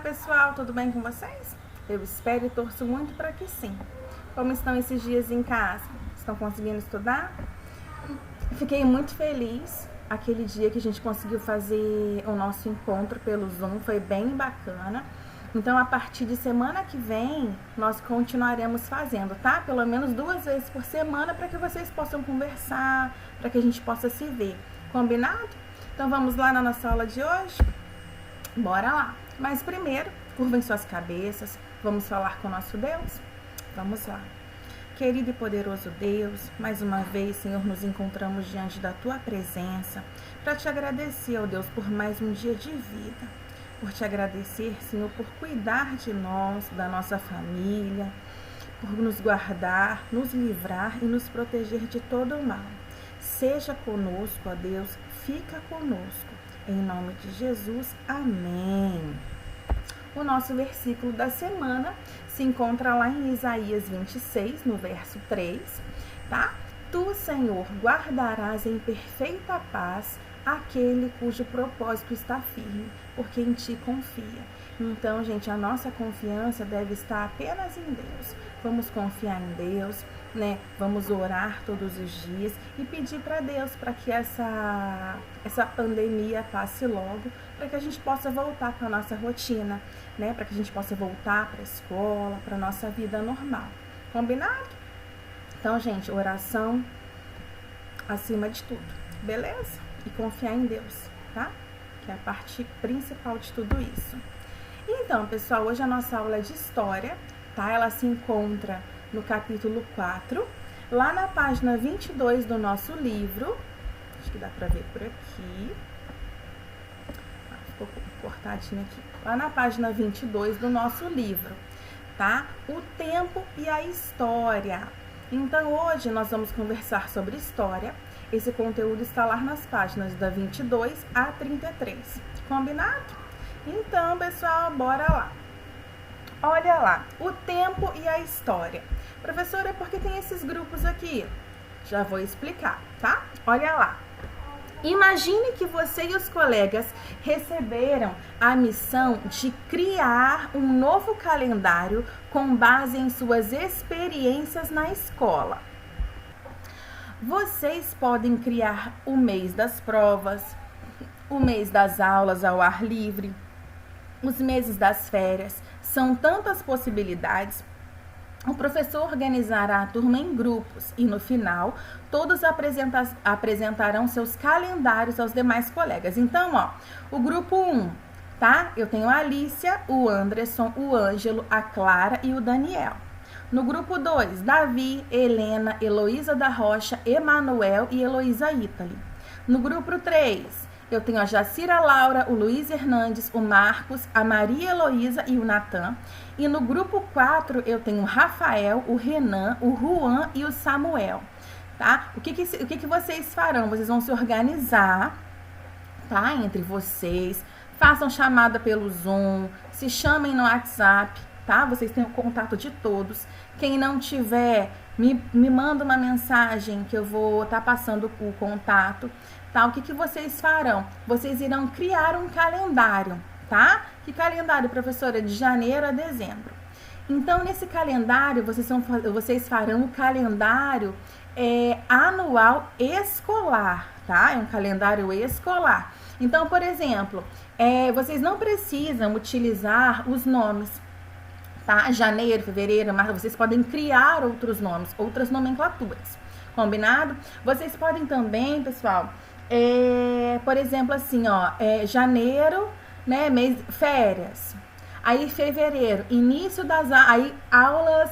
pessoal, tudo bem com vocês? Eu espero e torço muito para que sim. Como estão esses dias em casa? Estão conseguindo estudar? Fiquei muito feliz aquele dia que a gente conseguiu fazer o nosso encontro pelo Zoom, foi bem bacana. Então, a partir de semana que vem, nós continuaremos fazendo, tá? Pelo menos 2 vezes por semana, para que vocês possam conversar, para que a gente possa se ver. Combinado? Então, vamos lá na nossa aula de hoje? Bora lá! Mas primeiro, curvem suas cabeças, vamos falar com o nosso Deus? Vamos lá. Querido e poderoso Deus, mais uma vez, Senhor, nos encontramos diante da Tua presença para te agradecer, ó Deus, por mais um dia de vida. Por te agradecer, Senhor, por cuidar de nós, da nossa família, por nos guardar, nos livrar e nos proteger de todo o mal. Seja conosco, ó Deus, fica conosco. Em nome de Jesus, amém. O nosso versículo da semana se encontra lá em Isaías 26, no verso 3, tá? Tu, Senhor, guardarás em perfeita paz aquele cujo propósito está firme, porque em ti confia. Então, gente, a nossa confiança deve estar apenas em Deus. Vamos confiar em Deus, né? Vamos orar todos os dias e pedir para Deus para que essa pandemia passe logo, para que a gente possa voltar para a nossa rotina, né? Para que a gente possa voltar para a escola, para a nossa vida normal. Combinado? Então, gente, oração acima de tudo, beleza? E confiar em Deus, tá? Que é a parte principal de tudo isso. Então, pessoal, hoje a nossa aula é de história, tá? Ela se encontra no capítulo 4, lá na página 22 do nosso livro. Acho que dá pra ver por aqui. Ficou cortadinho aqui. Lá na página 22 do nosso livro, tá? O tempo e a história. Então, hoje nós vamos conversar sobre história. Esse conteúdo está lá nas páginas da 22 a 33. Combinado? Então, pessoal, bora lá. Olha lá, o tempo e a história. Professora, por que tem esses grupos aqui? Já vou explicar, tá? Olha lá. Imagine que você e os colegas receberam a missão de criar um novo calendário com base em suas experiências na escola. Vocês podem criar o mês das provas, o mês das aulas ao ar livre, os meses das férias. São tantas possibilidades. O professor organizará a turma em grupos e, no final, todos apresentarão seus calendários aos demais colegas. Então, ó, o grupo 1, tá? Eu tenho a Alicia, o Anderson, o Ângelo, a Clara e o Daniel. No grupo 2, Davi, Helena, Heloísa da Rocha, Emanuel e Heloísa Ítali. No grupo 3, eu tenho a Jacira Laura, o Luiz Hernandes, o Marcos, a Maria Heloísa e o Natan. E no grupo 4, eu tenho o Rafael, o Renan, o Juan e o Samuel, tá? O que vocês farão? Vocês vão se organizar, tá? Entre vocês, façam chamada pelo Zoom, se chamem no WhatsApp, tá? Vocês têm o contato de todos. Quem não tiver, me manda uma mensagem que eu vou estar passando o contato, tá? O que vocês farão? Vocês irão criar um calendário, tá? Que calendário, professora? De janeiro a dezembro. Então, nesse calendário, vocês farão o calendário anual escolar, tá? É um calendário escolar. Então, por exemplo, vocês não precisam utilizar os nomes, tá? Janeiro, fevereiro, março, vocês podem criar outros nomes, outras nomenclaturas, combinado? Vocês podem também, pessoal, por exemplo, assim, ó, janeiro, né, mês, férias, aí fevereiro, início das aulas,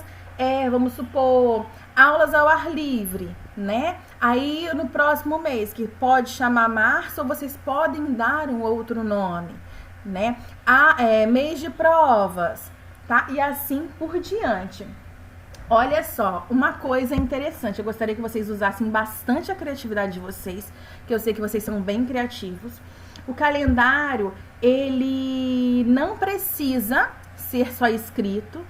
vamos supor, aulas ao ar livre, né? Aí no próximo mês, que pode chamar março, vocês podem dar um outro nome, né? Mês de provas, tá? E assim por diante. Olha só, uma coisa interessante, eu gostaria que vocês usassem bastante a criatividade de vocês, que eu sei que vocês são bem criativos. O calendário, ele não precisa ser só escrito,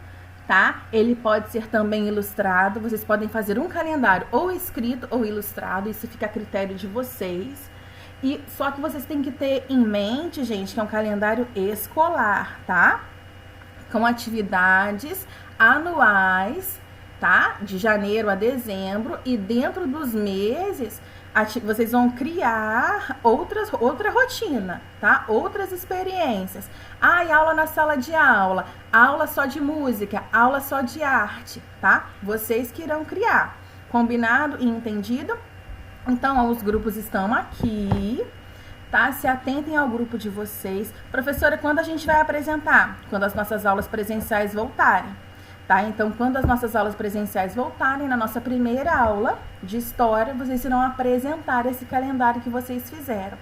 tá? Ele pode ser também ilustrado, vocês podem fazer um calendário ou escrito ou ilustrado, isso fica a critério de vocês. E só que vocês têm que ter em mente, gente, que é um calendário escolar, tá? Com atividades anuais, tá? De janeiro a dezembro, e dentro dos meses vocês vão criar outra rotina, tá? Outras experiências. E aula na sala de aula, aula só de música, aula só de arte, tá? Vocês que irão criar. Combinado e entendido? Então, os grupos estão aqui, tá? Se atentem ao grupo de vocês. Professora, quando a gente vai apresentar? Quando as nossas aulas presenciais voltarem. Tá? Então, quando as nossas aulas presenciais voltarem, na nossa primeira aula de história, vocês irão apresentar esse calendário que vocês fizeram,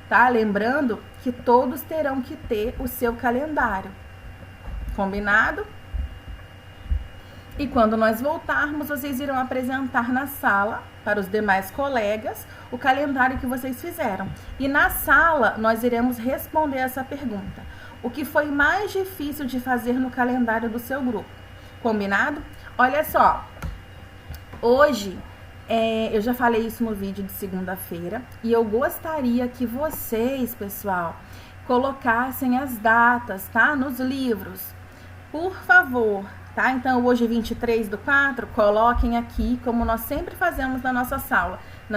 tá? Lembrando que todos terão que ter o seu calendário, combinado? E quando nós voltarmos, vocês irão apresentar na sala, para os demais colegas, o calendário que vocês fizeram. E na sala, nós iremos responder essa pergunta: o que foi mais difícil de fazer no calendário do seu grupo? Combinado? Olha só, hoje, eu já falei isso no vídeo de segunda-feira, e eu gostaria que vocês, pessoal, colocassem as datas, tá? Nos livros, por favor, tá? Então, hoje, 23/4, coloquem aqui, como nós sempre fazemos nas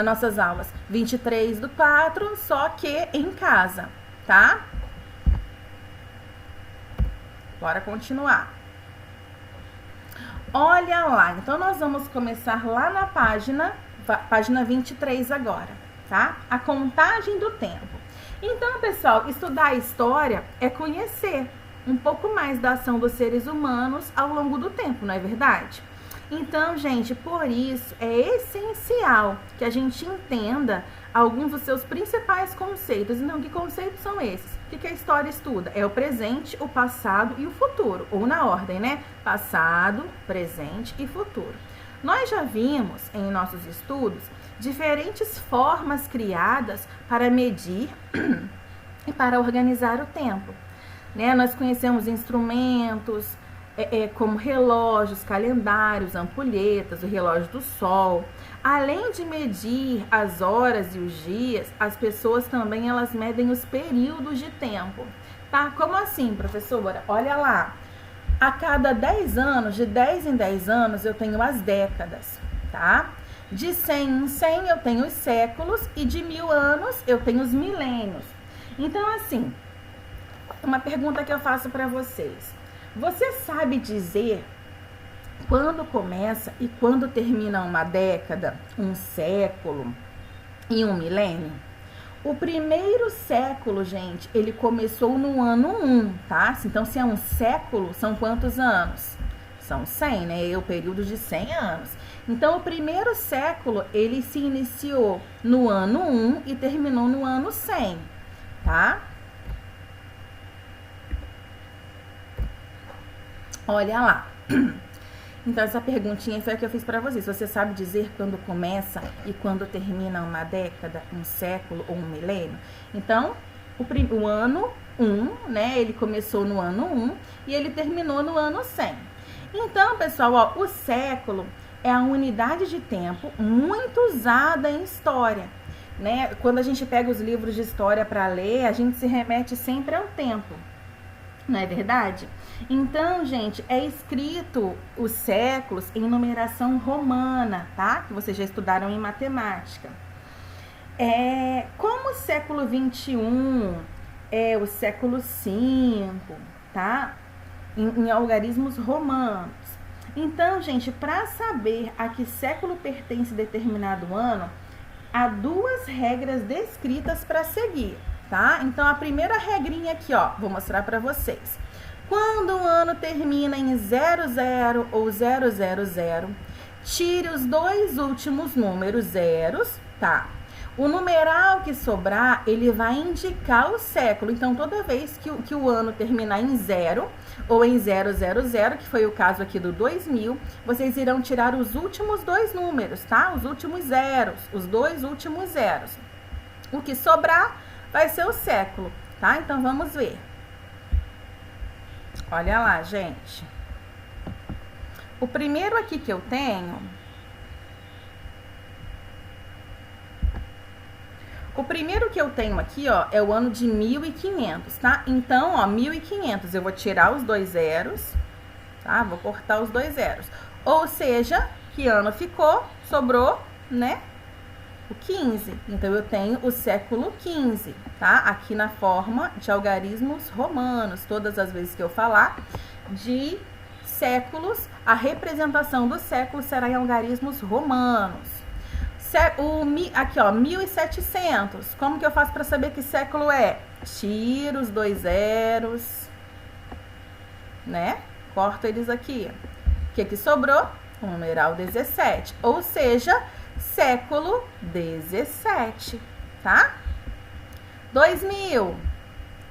nossas aulas, 23/4, só que em casa, tá? Bora continuar. Olha lá, então nós vamos começar lá na página 23 agora, tá? A contagem do tempo. Então, pessoal, estudar a história é conhecer um pouco mais da ação dos seres humanos ao longo do tempo, não é verdade? Então, gente, por isso é essencial que a gente entenda alguns dos seus principais conceitos. Então, que conceitos são esses? O que a história estuda? É o presente, o passado e o futuro, ou na ordem, né? Passado, presente e futuro. Nós já vimos em nossos estudos diferentes formas criadas para medir e para organizar o tempo, né? Nós conhecemos instrumentos como relógios, calendários, ampulhetas, o relógio do sol. Além de medir as horas e os dias, as pessoas também elas medem os períodos de tempo, tá? Como assim, professora? Olha lá, a cada 10 anos, de 10 em 10 anos, eu tenho as décadas, tá? De 100 em 100 eu tenho os séculos e de 1000 anos eu tenho os milênios. Então, assim, uma pergunta que eu faço para vocês. Você sabe dizer quando começa e quando termina uma década, um século e um milênio? O primeiro século, gente, ele começou no ano 1, tá? Então, se é um século, são quantos anos? São 100, né? É o período de 100 anos. Então, o primeiro século, ele se iniciou no ano 1 e terminou no ano 100, tá? Olha lá. Então, essa perguntinha foi a que eu fiz para vocês. Você sabe dizer quando começa e quando termina uma década, um século ou um milênio? Então, o ano 1, né? Ele começou no ano 1 e ele terminou no ano 100. Então, pessoal, ó, o século é a unidade de tempo muito usada em história, né? Quando a gente pega os livros de história para ler, a gente se remete sempre ao tempo. Não é verdade? Então, gente, é escrito os séculos em numeração romana, tá? Que vocês já estudaram em matemática. Como o século 21 é o século 5, tá? Em algarismos romanos. Então, gente, para saber a que século pertence determinado ano, há duas regras descritas para seguir, tá? Então, a primeira regrinha aqui, ó, vou mostrar para vocês. Quando o ano termina em 00 ou 000, tire os dois últimos números zeros, tá? O numeral que sobrar, ele vai indicar o século. Então, toda vez que o ano terminar em 0 ou em 000, que foi o caso aqui do 2000, vocês irão tirar os últimos dois números, tá? Os últimos zeros, os dois últimos zeros. O que sobrar vai ser o século, tá? Então, vamos ver. Olha lá, gente. O primeiro aqui que eu tenho... O primeiro que eu tenho aqui, ó, é o ano de 1500, tá? Então, ó, 1500, eu vou tirar os 2 zeros, tá? Vou cortar os 2 zeros. Ou seja, que ano ficou? Sobrou, né? O 15. Então, eu tenho o século 15, tá? Aqui na forma de algarismos romanos. Todas as vezes que eu falar de séculos, a representação do século será em algarismos romanos. Aqui, ó, 1700. Como que eu faço para saber que século é? Tiro os 2 zeros, né? Corto eles aqui. O que sobrou? O numeral 17. Ou seja, século 17, tá? 2000.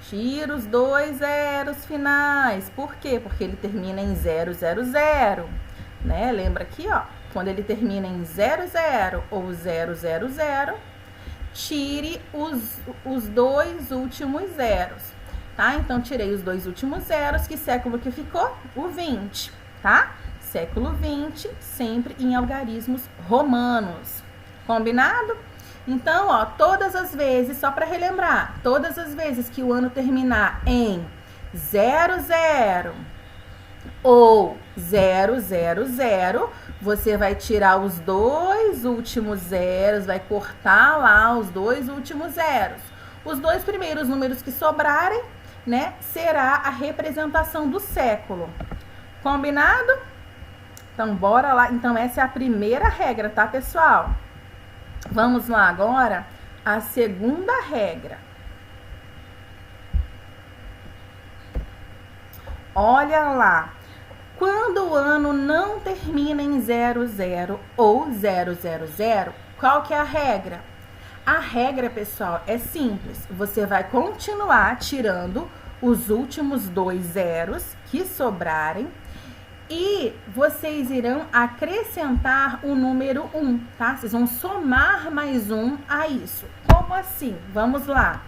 Tira os 2 zeros finais. Por quê? Porque ele termina em 000, né? Lembra aqui, ó. Quando ele termina em 00 ou 000, tire os 2 últimos zeros, tá? Então, tirei os 2 últimos zeros. Que século que ficou? O 20, tá? Século 20, sempre em algarismos romanos. Combinado? Então, ó, todas as vezes, só para relembrar, todas as vezes que o ano terminar em 00 ou 000, você vai tirar os 2 últimos zeros, vai cortar lá os 2 últimos zeros. Os 2 primeiros números que sobrarem, né, será a representação do século. Combinado? Então, bora lá. Então, essa é a primeira regra, tá, pessoal? Vamos lá agora, a segunda regra. Olha lá. Quando o ano não termina em 00 ou 000, qual que é a regra? A regra, pessoal, é simples. Você vai continuar tirando os últimos 2 zeros que sobrarem e vocês irão acrescentar o número 1, tá? Vocês vão somar mais 1 a isso. Como assim? Vamos lá.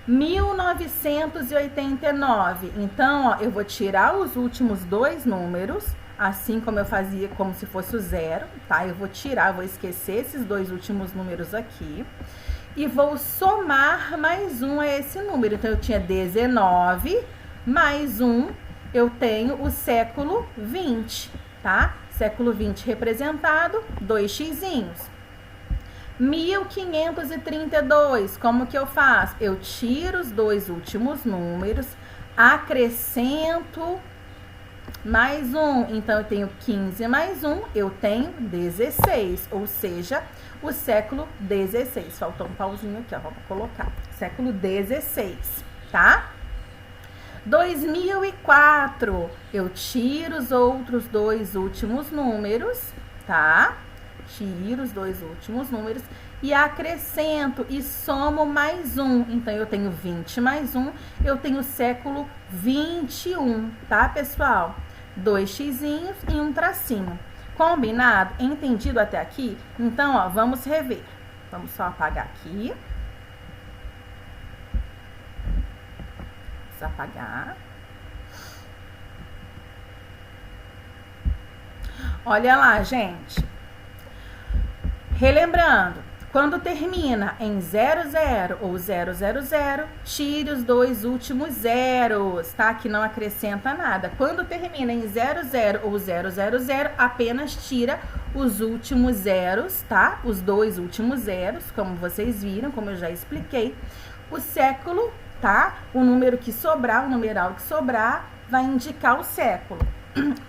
1989. Então, ó, eu vou tirar os últimos 2 números, assim como eu fazia, como se fosse o 0, tá? Eu vou tirar, vou esquecer esses 2 últimos números aqui e vou somar mais 1 a esse número. Então, eu tinha 19 mais 1, eu tenho o século 20, tá? Século 20 representado, 2 xizinhos. 1532, como que eu faço? Eu tiro os 2 últimos números, acrescento mais 1. Então, eu tenho 15 mais 1, eu tenho 16, ou seja, o século 16. Faltou um pauzinho aqui, ó, vamos colocar. Século 16, tá? 2004, eu tiro os outros 2 últimos números, tá? Tiro os 2 últimos números e acrescento e somo mais 1. Então, eu tenho 20 mais 1, eu tenho o século 21, tá, pessoal? 2 xizinhos e um tracinho. Combinado? Entendido até aqui? Então, ó, vamos rever. Vamos só apagar aqui. Vamos apagar. Olha lá, gente. Relembrando, quando termina em 00 ou 000, tire os 2 últimos zeros, tá? Que não acrescenta nada. Quando termina em 00 ou 000, apenas tira os últimos zeros, tá? Os 2 últimos zeros, como vocês viram, como eu já expliquei. O século, tá? O número que sobrar, o numeral que sobrar, vai indicar o século.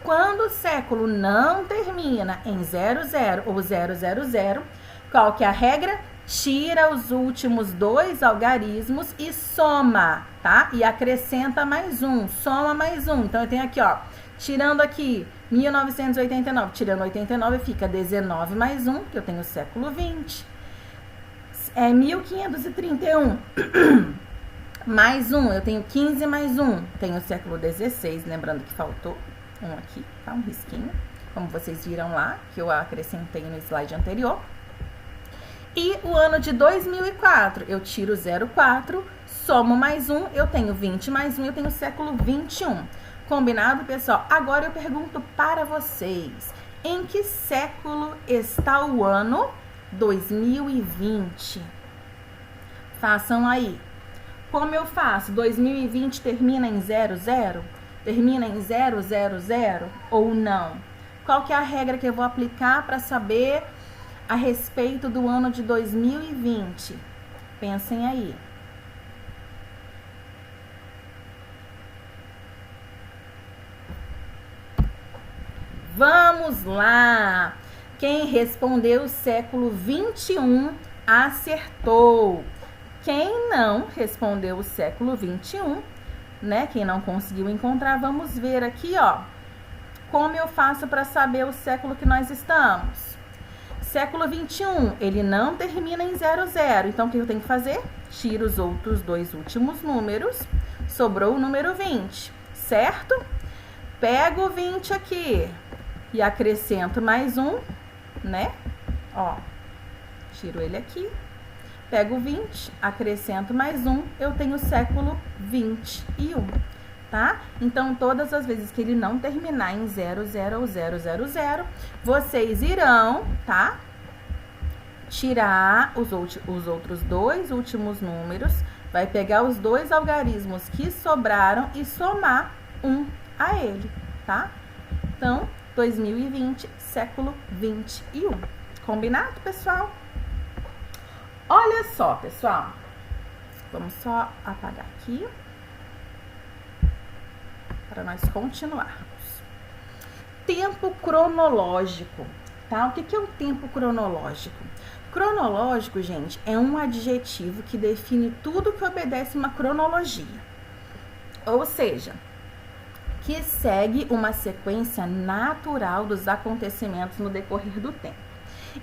Quando o século não termina em 00 ou 000, qual que é a regra? Tira os últimos 2 algarismos e soma, tá? E acrescenta mais 1, soma mais 1. Então, eu tenho aqui, ó, tirando aqui 1989, tirando 89, fica 19 mais 1, que eu tenho o século 20. É 1531. Mais 1, eu tenho 15 mais 1, tenho o século 16, lembrando que faltou um aqui, tá? Um risquinho, como vocês viram lá, que eu acrescentei no slide anterior. E o ano de 2004, eu tiro 04, somo mais 1, eu tenho 20 mais 1, eu tenho o século 21. Combinado, pessoal? Agora eu pergunto para vocês, em que século está o ano 2020? Façam aí. Como eu faço? 2020 termina em 00? Termina em 000 ou não? Qual que é a regra que eu vou aplicar para saber a respeito do ano de 2020? Pensem aí. Vamos lá! Quem respondeu século 21 acertou. Quem não respondeu o século 21, né? Quem não conseguiu encontrar, vamos ver aqui, ó. Como eu faço para saber o século que nós estamos? Século 21, ele não termina em 00. Então, o que eu tenho que fazer? Tiro os outros dois últimos números. Sobrou o número 20, certo? Pego o 20 aqui e acrescento mais um, né? Ó, tiro ele aqui. Pego o 20, acrescento mais um, eu tenho o século 21, tá? Então, todas as vezes que ele não terminar em 00 ou 000, vocês irão, tá? Tirar os outros dois últimos números, vai pegar os dois algarismos que sobraram e somar um a ele, tá? Então, 2020, século 21. Combinado, pessoal? Olha só, pessoal. Vamos só apagar aqui para nós continuarmos. Tempo cronológico, tá? O que é o tempo cronológico? Cronológico, gente, é um adjetivo que define tudo que obedece uma cronologia. Ou seja, que segue uma sequência natural dos acontecimentos no decorrer do tempo.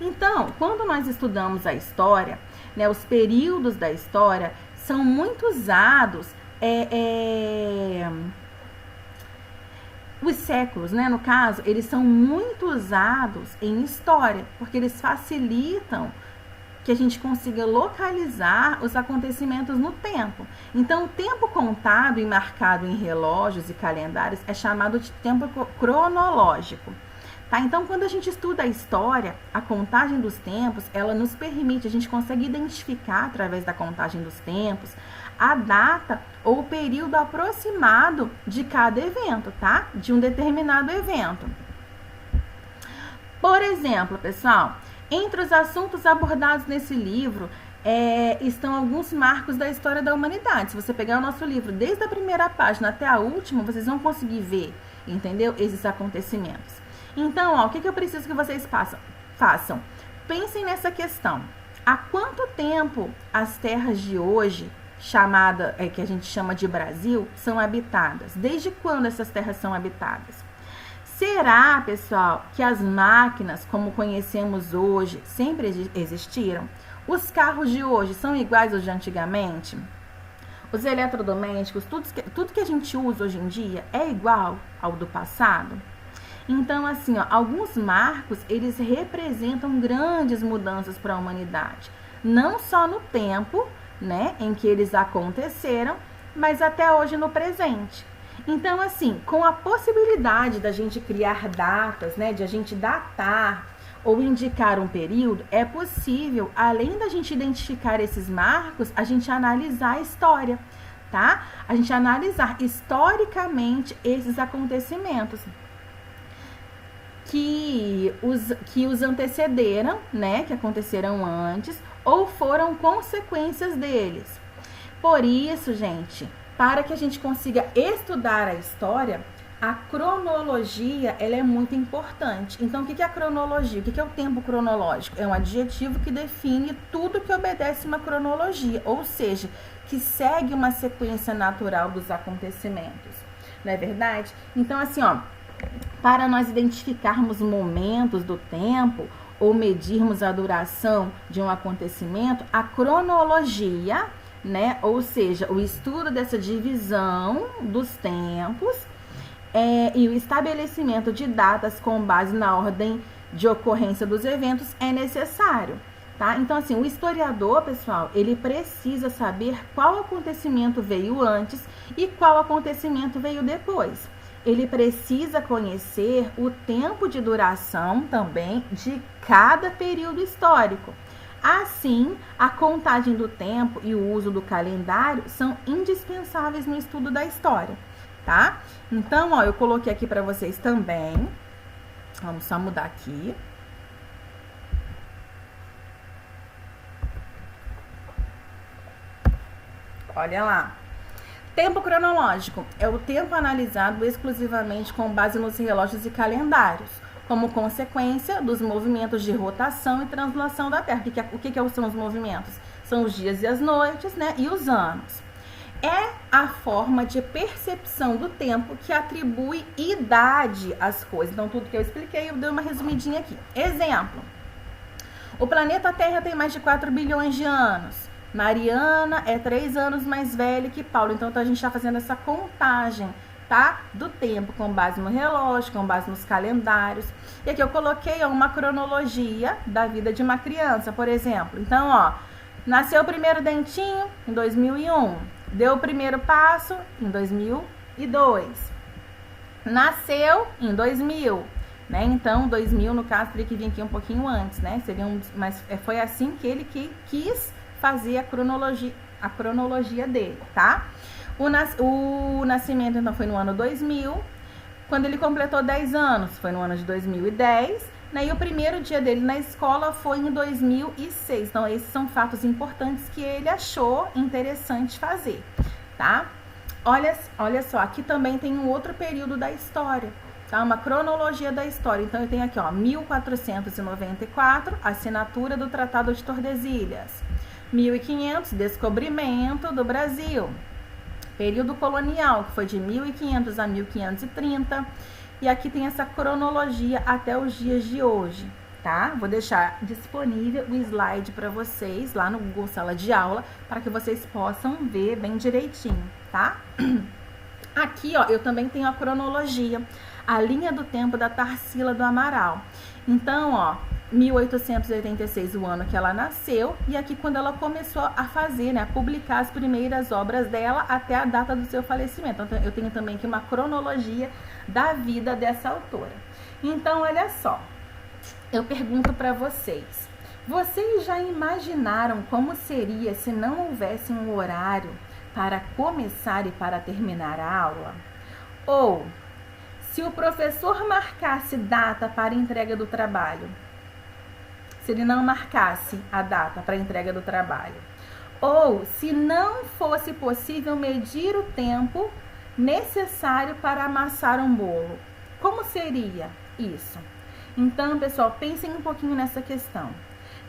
Então, quando nós estudamos a história, né, os períodos da história são muito usados, os séculos, né, no caso, eles são muito usados em história, porque eles facilitam que a gente consiga localizar os acontecimentos no tempo. Então, o tempo contado e marcado em relógios e calendários é chamado de tempo cronológico. Tá? Então, quando a gente estuda a história, a contagem dos tempos, ela nos permite, a gente consegue identificar, através da contagem dos tempos, a data ou o período aproximado de cada evento, tá? De um determinado evento. Por exemplo, pessoal, entre os assuntos abordados nesse livro, estão alguns marcos da história da humanidade. Se você pegar o nosso livro, desde a primeira página até a última, vocês vão conseguir ver, entendeu? Esses acontecimentos. Então, ó, o que eu preciso que vocês façam? Pensem nessa questão. Há quanto tempo as terras de hoje, que a gente chama de Brasil, são habitadas? Desde quando essas terras são habitadas? Será, pessoal, que as máquinas, como conhecemos hoje, sempre existiram? Os carros de hoje são iguais aos de antigamente? Os eletrodomésticos, tudo que a gente usa hoje em dia é igual ao do passado? Então, assim, ó, alguns marcos, eles representam grandes mudanças para a humanidade. Não só no tempo, né, em que eles aconteceram, mas até hoje no presente. Então, assim, com a possibilidade da gente criar datas, né, de a gente datar ou indicar um período, é possível, além da gente identificar esses marcos, a gente analisar a história, tá? A gente analisar historicamente esses acontecimentos que os antecederam, né, que aconteceram antes, ou foram consequências deles. Por isso, gente, para que a gente consiga estudar a história, a cronologia, ela é muito importante. Então, o que é a cronologia? O que é o tempo cronológico? É um adjetivo que define tudo que obedece uma cronologia, ou seja, que segue uma sequência natural dos acontecimentos. Não é verdade? Então, assim, ó, para nós identificarmos momentos do tempo ou medirmos a duração de um acontecimento, a cronologia, né, ou seja, o estudo dessa divisão dos tempos e o estabelecimento de datas com base na ordem de ocorrência dos eventos é necessário, tá? Então, assim, o historiador, pessoal, ele precisa saber qual acontecimento veio antes e qual acontecimento veio depois. Ele precisa conhecer o tempo de duração também de cada período histórico. Assim, a contagem do tempo e o uso do calendário são indispensáveis no estudo da história, tá? Então, ó, eu coloquei aqui para vocês também. Vamos só mudar aqui. Olha lá. Tempo cronológico é o tempo analisado exclusivamente com base nos relógios e calendários, como consequência dos movimentos de rotação e translação da Terra. O que são os movimentos? São os dias e as noites, né? E os anos. É a forma de percepção do tempo que atribui idade às coisas. Então, tudo que eu expliquei, eu dei uma resumidinha aqui. Exemplo. O planeta Terra tem mais de 4 bilhões de anos. Mariana é 3 anos mais velha que Paulo. Então, a gente está fazendo essa contagem, tá? Do tempo, com base no relógio, com base nos calendários. E aqui eu coloquei uma cronologia da vida de uma criança, por exemplo. Então, ó, nasceu o primeiro dentinho em 2001. Deu o primeiro passo em 2002. Nasceu em 2000. Né? Então, 2000, no caso, teria que vir aqui um pouquinho antes, né? Mas foi assim que ele quis fazer a cronologia dele, tá? O nascimento, então, foi no ano 2000. Quando ele completou 10 anos, foi no ano de 2010. Né? E o primeiro dia dele na escola foi em 2006. Então, esses são fatos importantes que ele achou interessante fazer, tá? Olha só, aqui também tem um outro período da história, tá? Uma cronologia da história. Então, eu tenho aqui, ó, 1494, assinatura do Tratado de Tordesilhas. 1500, descobrimento do Brasil. Período colonial, que foi de 1500 a 1530. E aqui tem essa cronologia até os dias de hoje, tá? Vou deixar disponível o slide para vocês lá no Google Sala de Aula, para que vocês possam ver bem direitinho, tá? Aqui, ó, eu também tenho a cronologia, a linha do tempo da Tarsila do Amaral. Então, ó, 1886, o ano que ela nasceu, e aqui quando ela começou a fazer, né, a publicar as primeiras obras dela até a data do seu falecimento. Então, eu tenho também aqui uma cronologia da vida dessa autora. Então, olha só, eu pergunto para vocês, vocês já imaginaram como seria se não houvesse um horário para começar e para terminar a aula? Ou, se o professor marcasse data para entrega do trabalho, se ele não marcasse a data para entrega do trabalho, ou se não fosse possível medir o tempo necessário para amassar um bolo, como seria isso? Então, pessoal, pensem um pouquinho nessa questão.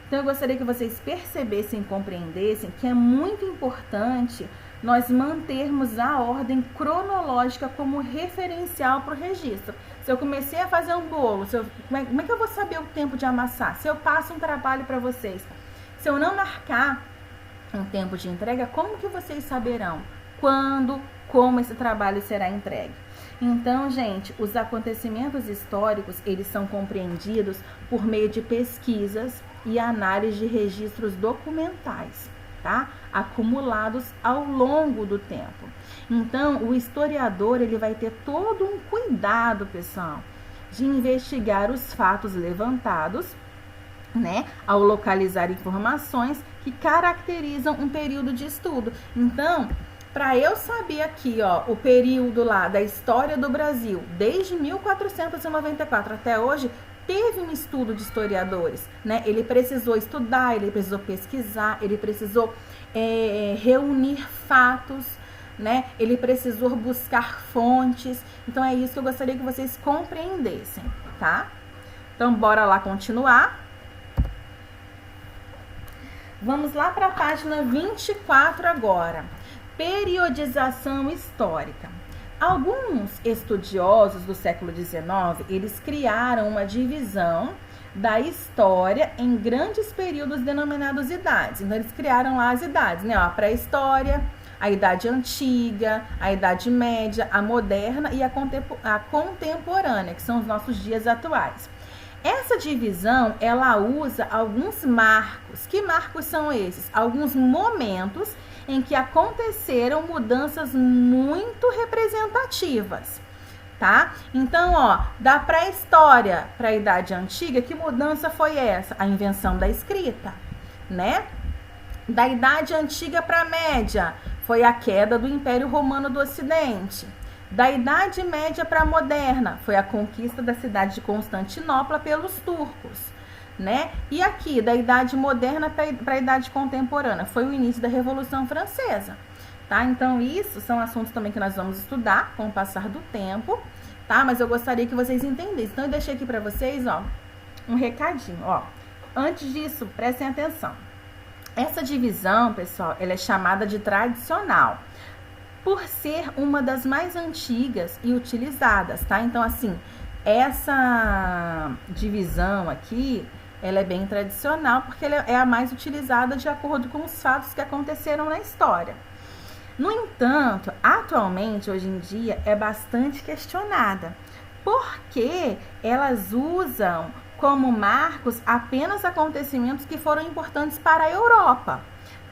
Então, eu gostaria que vocês percebessem e compreendessem que é muito importante nós mantermos a ordem cronológica como referencial para o registro. Se eu comecei a fazer um bolo, como é que eu vou saber o tempo de amassar? Se eu passo um trabalho para vocês, se eu não marcar um tempo de entrega, como que vocês saberão quando, como esse trabalho será entregue? Então, gente, os acontecimentos históricos, eles são compreendidos por meio de pesquisas e análise de registros documentais, tá? Acumulados ao longo do tempo. Então, o historiador, ele vai ter todo um cuidado, pessoal, de investigar os fatos levantados, né, ao localizar informações que caracterizam um período de estudo. Então, para eu saber aqui, ó, o período lá da história do Brasil, desde 1494 até hoje, teve um estudo de historiadores, né? Ele precisou estudar, ele precisou pesquisar, ele precisou reunir fatos, né? Ele precisou buscar fontes. Então, é isso que eu gostaria que vocês compreendessem, tá? Então, bora lá continuar. Vamos lá para a página 24 agora. Periodização histórica. Alguns estudiosos do século XIX, eles criaram uma divisão da história em grandes períodos denominados idades. Então, eles criaram lá as idades, né? A pré-história, a idade antiga, a idade média, a moderna e a contemporânea, que são os nossos dias atuais. Essa divisão, ela usa alguns marcos. Que marcos são esses? Alguns momentos em que aconteceram mudanças muito representativas, tá? Então, ó, da pré-história para a idade antiga, que mudança foi essa? A invenção da escrita. né? Da Idade Antiga para a Média, foi a queda do Império Romano do Ocidente. Da Idade Média para a Moderna, foi a conquista da cidade de Constantinopla pelos turcos, né? E aqui, da Idade Moderna para a Idade Contemporânea, foi o início da Revolução Francesa, tá? Então, isso são assuntos também que nós vamos estudar com o passar do tempo, tá? Mas eu gostaria que vocês entendessem. Então, eu deixei aqui para vocês, ó, um recadinho, ó. Antes disso, prestem atenção. Essa divisão, pessoal, ela é chamada de tradicional, por ser uma das mais antigas e utilizadas, tá? Então, assim, essa divisão aqui, ela é bem tradicional, porque ela é a mais utilizada de acordo com os fatos que aconteceram na história. No entanto, atualmente, hoje em dia, é bastante questionada, porque elas usam como marcos apenas acontecimentos que foram importantes para a Europa,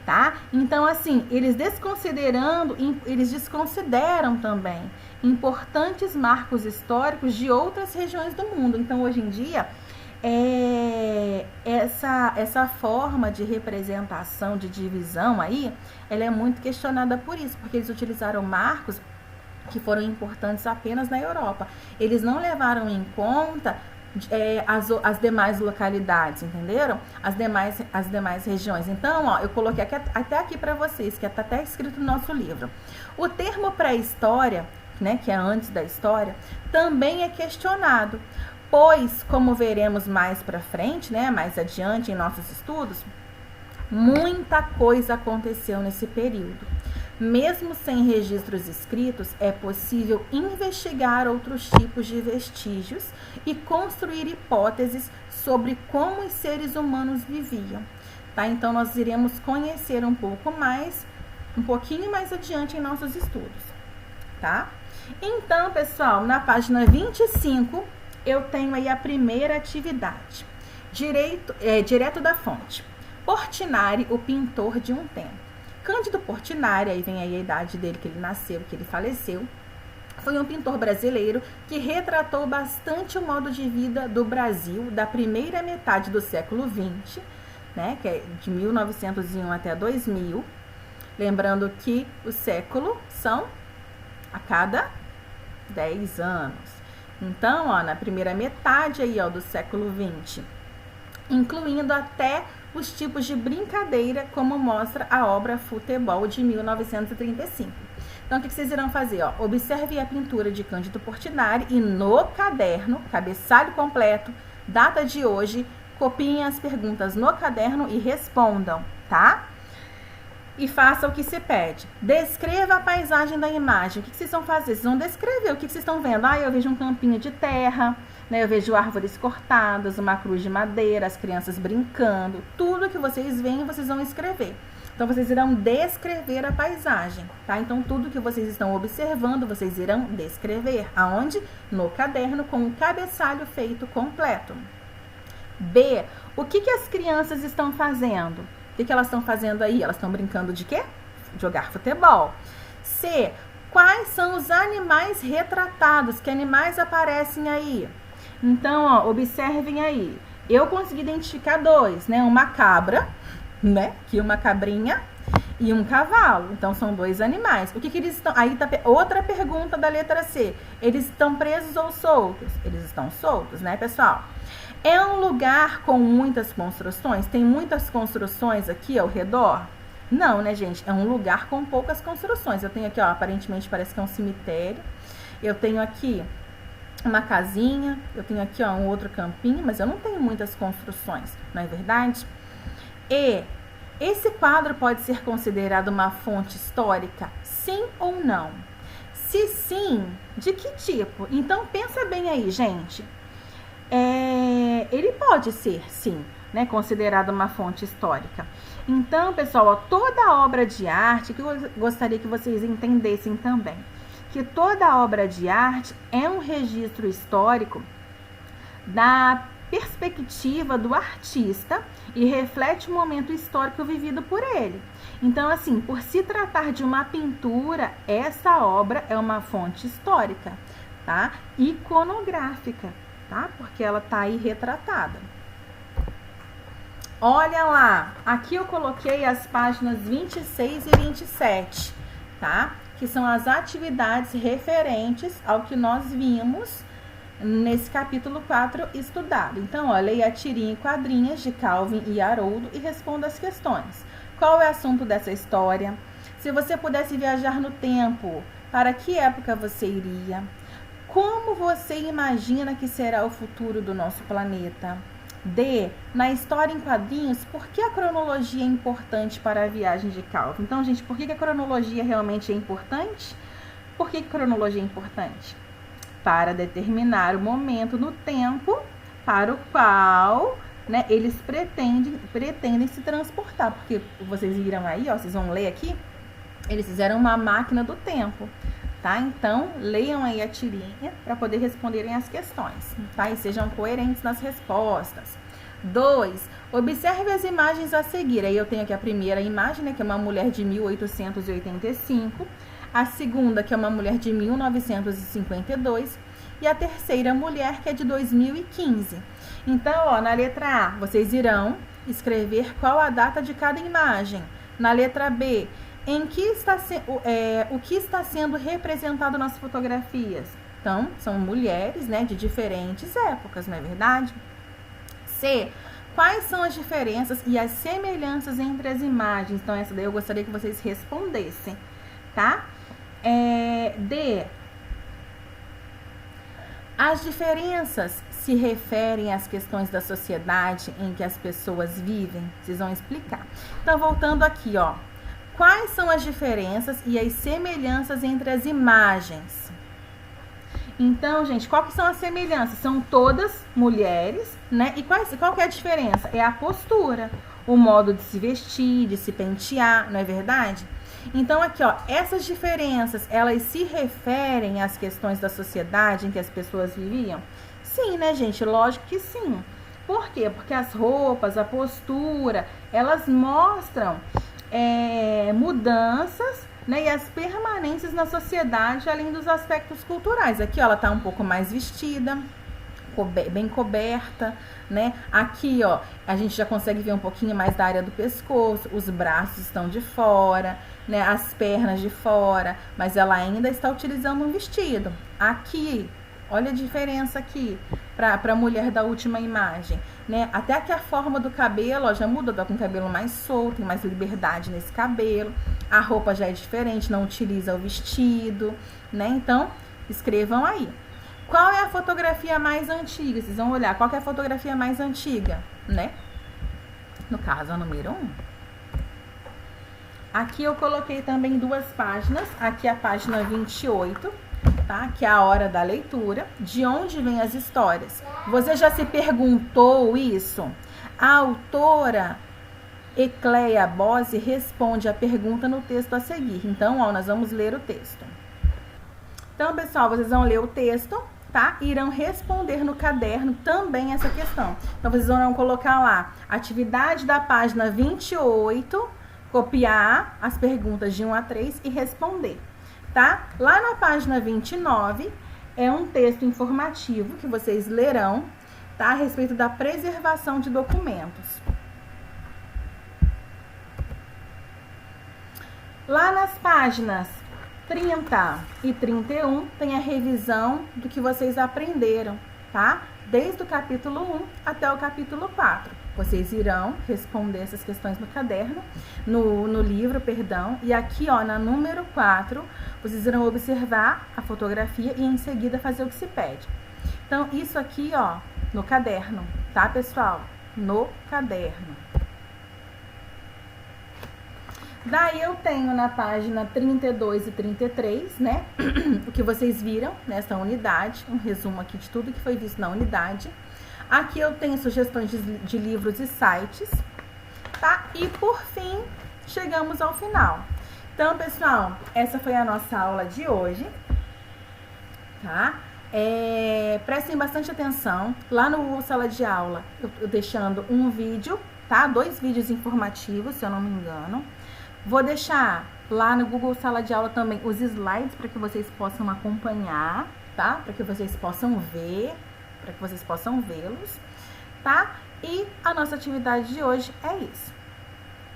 tá? Então, assim, eles desconsideram também importantes marcos históricos de outras regiões do mundo. Então, hoje em dia, essa forma de representação, de divisão aí, ela é muito questionada por isso, porque eles utilizaram marcos que foram importantes apenas na Europa. Eles não levaram em conta as demais localidades, entenderam? As demais regiões. Então, ó, eu coloquei até aqui para vocês, que está até escrito no nosso livro. O termo pré-história, né, que é antes da história, também é questionado, pois, como veremos mais para frente, né, mais adiante em nossos estudos, muita coisa aconteceu nesse período. Mesmo sem registros escritos, é possível investigar outros tipos de vestígios e construir hipóteses sobre como os seres humanos viviam, tá? Então, nós iremos conhecer um pouquinho mais adiante em nossos estudos, tá? Então, pessoal, na página 25, eu tenho aí a primeira atividade. Direto da fonte. Portinari, o pintor de um tempo. Cândido Portinari, aí vem aí a idade dele, que ele nasceu, que ele faleceu, foi um pintor brasileiro que retratou bastante o modo de vida do Brasil da primeira metade do século XX, né, que é de 1901 até 2000. Lembrando que o século são a cada 10 anos. Então, ó, na primeira metade aí, ó, do século XX, incluindo até os tipos de brincadeira, como mostra a obra Futebol de 1935. Então, o que vocês irão fazer? Ó? Observe a pintura de Cândido Portinari e no caderno, cabeçalho completo, data de hoje, copiem as perguntas no caderno e respondam, tá? E faça o que se pede. Descreva a paisagem da imagem. O que vocês vão fazer? Vocês vão descrever o que vocês estão vendo. Ah, eu vejo um campinho de terra, né? Eu vejo árvores cortadas, uma cruz de madeira, as crianças brincando. Tudo que vocês veem, vocês vão escrever. Então, vocês irão descrever a paisagem, tá? Então, tudo que vocês estão observando, vocês irão descrever. Aonde? No caderno, com o cabeçalho feito completo. B. O que as crianças estão fazendo? O que elas estão fazendo aí? Elas estão brincando de quê? Jogar futebol. C. Quais são os animais retratados? Que animais aparecem aí? Então, ó, observem aí. Eu consegui identificar 2, né? Uma cabra, né? Aqui uma cabrinha e um cavalo. Então, são 2 animais. O que eles estão... Aí tá outra pergunta da letra C. Eles estão presos ou soltos? Eles estão soltos, né, pessoal? É um lugar com muitas construções? Tem muitas construções aqui ao redor? Não, né, gente? É um lugar com poucas construções. Eu tenho aqui, ó, aparentemente parece que é um cemitério. Eu tenho aqui uma casinha. Eu tenho aqui, ó, um outro campinho, mas eu não tenho muitas construções, não é verdade? E esse quadro pode ser considerado uma fonte histórica? Sim ou não? Se sim, de que tipo? Então, pensa bem aí, gente. Ele pode ser, sim, né, considerado uma fonte histórica. Então, pessoal, ó, toda obra de arte, que eu gostaria que vocês entendessem também, que toda obra de arte é um registro histórico da perspectiva do artista e reflete o momento histórico vivido por ele. Então, assim, por se tratar de uma pintura, essa obra é uma fonte histórica, tá? Iconográfica, tá? Porque ela tá aí retratada. Olha lá, aqui eu coloquei as páginas 26 e 27, tá? Que são as atividades referentes ao que nós vimos nesse capítulo 4 estudado. Então, ó, leia a tirinha em quadrinhas de Calvin e Haroldo e responda as questões. Qual é o assunto dessa história? Se você pudesse viajar no tempo, para que época você iria? Como você imagina que será o futuro do nosso planeta? D. Na história em quadrinhos, por que a cronologia é importante para a viagem de Calvin? Então, gente, por que a cronologia realmente é importante? Por que a cronologia é importante? Para determinar o momento no tempo para o qual, né, eles pretendem se transportar. Porque vocês viram aí, ó, vocês vão ler aqui, eles fizeram uma máquina do tempo. Tá? Então, leiam aí a tirinha para poder responderem as questões, tá? E sejam coerentes nas respostas. 2. Observe as imagens a seguir. Aí eu tenho aqui a primeira imagem, né, que é uma mulher de 1885. A segunda, que é uma mulher de 1952. E a terceira mulher, que é de 2015. Então, ó, na letra A, vocês irão escrever qual a data de cada imagem. Na letra B, o que está sendo representado nas fotografias? Então, são mulheres, né, de diferentes épocas, não é verdade? C. Quais são as diferenças e as semelhanças entre as imagens? Então, essa daí eu gostaria que vocês respondessem, tá? D. As diferenças se referem às questões da sociedade em que as pessoas vivem? Vocês vão explicar. Então, voltando aqui, ó. Quais são as diferenças e as semelhanças entre as imagens? Então, gente, qual que são as semelhanças? São todas mulheres, né? E qual que é a diferença? É a postura, o modo de se vestir, de se pentear, não é verdade? Então, aqui, ó, essas diferenças, elas se referem às questões da sociedade em que as pessoas viviam? Sim, né, gente? Lógico que sim. Por quê? Porque as roupas, a postura, elas mostram mudanças, né, e as permanências na sociedade, além dos aspectos culturais. Aqui, ó, ela tá um pouco mais vestida, bem coberta, né? Aqui, ó, a gente já consegue ver um pouquinho mais da área do pescoço, os braços estão de fora, né, as pernas de fora, mas ela ainda está utilizando um vestido. Aqui, olha a diferença aqui para a mulher da última imagem, né? Até que a forma do cabelo, ó, já mudou, tá com o cabelo mais solto, tem mais liberdade nesse cabelo. A roupa já é diferente, não utiliza o vestido, né? Então, escrevam aí. Qual é a fotografia mais antiga? Vocês vão olhar qual que é a fotografia mais antiga, né? No caso, a número 1. Aqui eu coloquei também 2 páginas. Aqui a página 28. Tá? Que é a hora da leitura. De onde vêm as histórias? Você já se perguntou isso? A autora Ecleia Bose responde a pergunta no texto a seguir. Então, ó, nós vamos ler o texto. Então, pessoal, vocês vão ler o texto, tá? E irão responder no caderno também essa questão. Então, vocês vão colocar lá, atividade da página 28, copiar as perguntas de 1 a 3 e responder. Tá? Lá na página 29 é um texto informativo que vocês lerão, tá? A respeito da preservação de documentos. Lá nas páginas 30 e 31 tem a revisão do que vocês aprenderam, tá? Desde o capítulo 1 até o capítulo 4. Vocês irão responder essas questões no caderno, no livro, perdão. E aqui, ó, na número 4, vocês irão observar a fotografia e em seguida fazer o que se pede. Então, isso aqui, ó, no caderno, tá, pessoal? No caderno. Daí eu tenho na página 32 e 33, né, o que vocês viram nessa unidade, um resumo aqui de tudo que foi visto na unidade. Aqui eu tenho sugestões de livros e sites, tá? E por fim, chegamos ao final. Então, pessoal, essa foi a nossa aula de hoje, tá? Prestem bastante atenção. Lá no Google Sala de Aula, eu deixando um vídeo, tá? 2 vídeos informativos, se eu não me engano. Vou deixar lá no Google Sala de Aula também os slides para que vocês possam acompanhar, tá? Para que vocês possam ver, para que vocês possam vê-los, tá? E a nossa atividade de hoje é isso.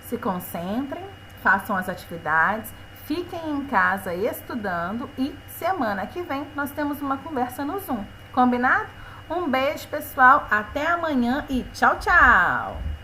Se concentrem, façam as atividades, fiquem em casa estudando e semana que vem nós temos uma conversa no Zoom. Combinado? Um beijo, pessoal. Até amanhã e tchau, tchau!